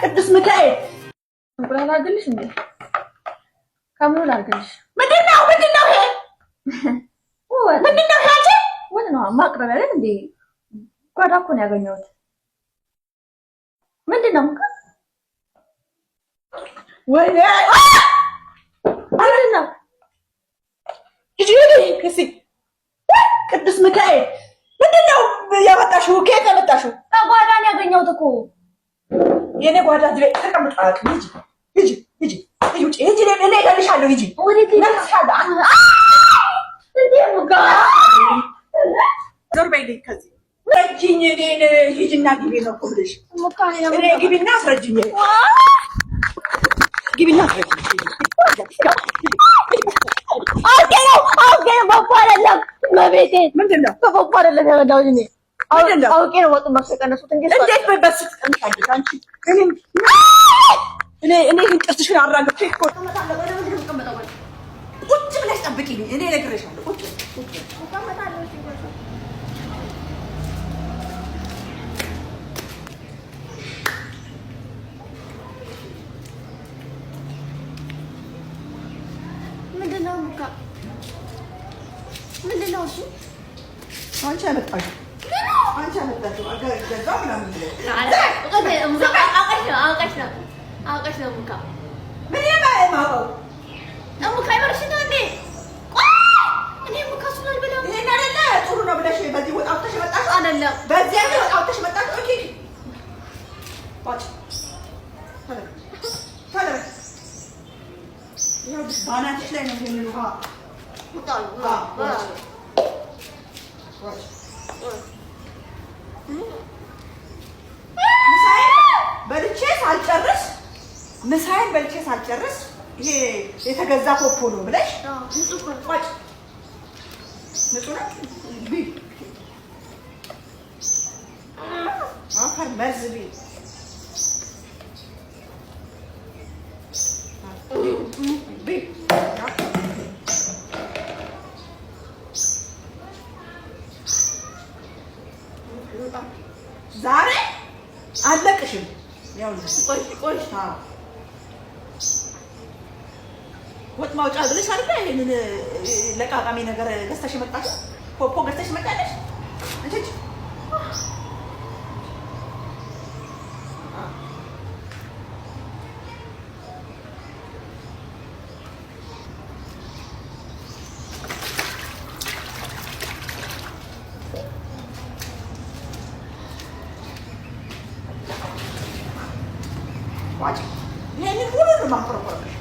ቅዱስ ሚካኤል እንቁላል አድርግልሽ እንዴ? ከምኑ ላድርግልሽ? ምንድነው ይሄ? ምንድነው ያቺ? ወጥ ነው ማቅረቢያ አይደል እንዴ? ጓዳ እኮ ነው ያገኘሁት። ምንድነው? ወይኔ ምንድነው? ቅዱስ ሚካኤል ምንድነው ያመጣሽው? ከየት ያመጣሽው? ጓዳ ነው ያገኘሁት እኮ። የኔ ጓዳ እዚህ ላይ ተቀምጧል። ሂጂ እኔ እገልሻለሁ። ሂጂ ዞር በይልኝ ከዚህ ረጅኝ እኔን ሂጂና ግቢ ነው እኮ ብለሽ እኔ ግቢና አስረጅኝ። ግቢና አስረጅኝ። አውቄ ነው በቦ አይደለም መቤቴ ምንድን ነው በቦ አይደለም ያመጣሁት እኔ አውቄ ነው ወጥ ማስቀነሱት እንዴት በስት ቀንሻለሽ አንቺ እኔ ጥርስሽን አራግፌ እኮ ቁጭ ብለሽ ጠብቂኝ። እኔ እነግርሻለሁ። ቁጭ ምንድነው እሱ? አንቺ ያመጣሽው ገዛ ምናምን አውቀሽ ነው ሙካ ምን የማውቀው ሙካ ይበርሽ ነው እንዴ? እኔ ሙካ ሱን አልበላም። ይሄን አይደለ ጥሩ ነው ብለሽ በዚህ ወጥ አውጥተሽ መጣሽ አይደለም? በዚህ ወጥ አውጥተሽ መጣሽ። ኦኬ ታዲያ ያው ባናትሽ ላይ ነው የሚሉት። ምሳዬን በልቼ ሳልጨርስ ይሄ የተገዛ ፖፖ ነው ብለሽ ቋጭ ንጹህ ነው አፈር መዝቢ ዛሬ አለቅሽም። ያው ቆይ ወጥ ማውጫ ብለሽ አይደል ይሄንን ለቃቃሚ ነገር ገዝተሽ መጣሽ? ፖፖ ገዝተሽ መጣለሽ? እንዴ ዋጭ ይሄንን ሁሉ ነው ማቆርቆርሽ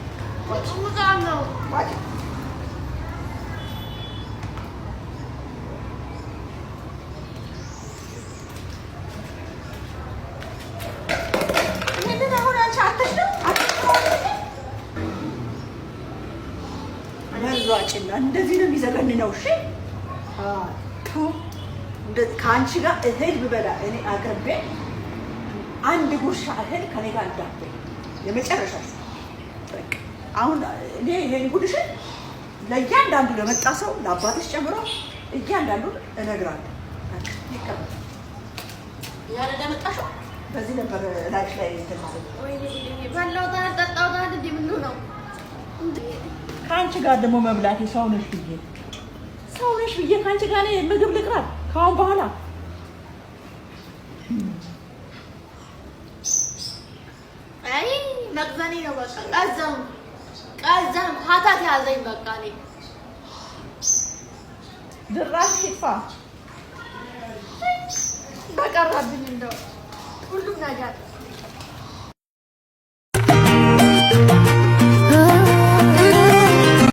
እንደዚህ ነው የሚዘገንነው። እሺ ከአንቺ ጋር እህል ብበላ እኔ አገቤ አንድ ጉርሻ እህል ከኔ ጋር እንዳትበይ የመጨረሻ በቃ። አሁን እኔ ይሄን ጉድሽን ለእያንዳንዱ ለመጣ ሰው ለአባትሽ ጨምሮ እያንዳንዱ እነግራለሁ። ይቀበል ያለ ለመጣሽው በዚህ ነበር ላይሽ ላይ እንትን ማለት ነው። ወይ በላው ታጣጣው ታድ ምን ነው ከአንቺ ጋር ደግሞ መብላቴ ሰው ነሽ ብዬ ከአንቺ ጋር ነው ምግብ ልቅራብ ከአሁን በኋላ አይ መቅዘኔ ነው በቃ ቀዛም ሀታት ያዘኝ በቃ እኔ ድራሽ ይጥፋ በቀረብኝ እንደው ሁሉም ነገር